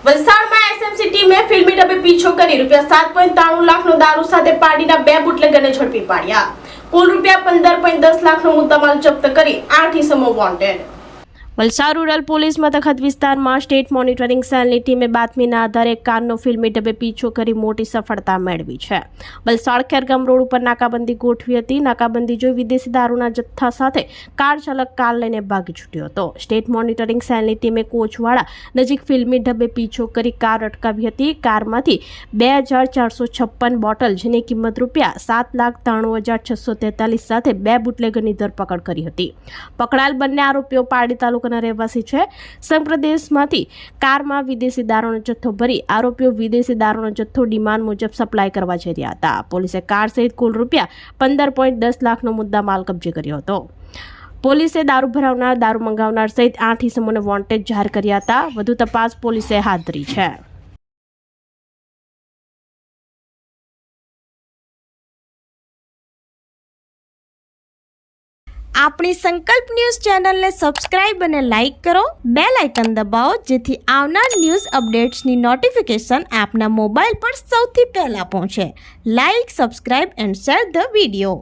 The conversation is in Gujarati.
વલસાડમાં એસએમસી ટીમે ફિલ્મી ડબ્બે પીછો કરી ₹7.93 લાખનો દારૂ સાથે પાર્ટીના 2 બુટલેગરને ઝડપી પાડ્યા. કુલ ₹15.10 લાખનો મુદ્દામાલ જપ્ત કરી 8 ઇસમો વોન્ટેડ. વલસાડ રૂરલ પોલીસ મથક હદ વિસ્તારમાં સ્ટેટ મોનિટરિંગ સેલની ટીમે બાતમીના આધારે કારનો ફિલ્મી ડબ્બે પીછો કરી મોટી સફળતા મેળવી છે. વલસાડ ખેરગામ રોડ ઉપર નાકાબંધી ગોઠવી હતી. નાકાબંધી જોઈ વિદેશી દારૂના જથ્થા સાથે કાર ચાલક કાર લઈને ભાગી છૂટ્યો હતો. સ્ટેટ મોનિટરિંગ સેલની ટીમે કોચવાડા નજીક ફિલ્મી ડબ્બે પીછો કરી કાર અટકાવી હતી. કારમાંથી 2456 બોટલ જેની કિંમત ₹7,93,643 સાથે 2 બુટલેગરની ધરપકડ કરી હતી. પકડાયેલ બંને આરોપીઓ પારડી તાલુકા રહેવાસી છે. સંપ્રદેશમાંથી કારમાં વિદેશી દારૂનો જથ્થો ભરી આરોપીઓ વિદેશી દારૂનો જથ્થો ડિમાન્ડ મુજબ સપ્લાય કરવા જઈ રહ્યા હતા. પોલીસે કાર સહિત કુલ ₹15.10 લાખનો મુદ્દામાલ કબજે કર્યો હતો. પોલીસે દારૂ ભરાવનાર, દારૂ મંગાવનાર સહિત 8 ઇસમોને વોન્ટેડ જાહેર કર્યા હતા. વધુ તપાસ પોલીસે હાથ ધરી છે. આપણી સંકલ્પ ન્યૂઝ ચેનલને સબસ્ક્રાઇબ અને લાઇક કરો. બેલ આઇકન દબાવો જેથી આવનાર ન્યૂઝ અપડેટ્સની નોટિફિકેશન આપના મોબાઈલ પર સૌથી પહેલા પહોંચે. Like, subscribe and share the video.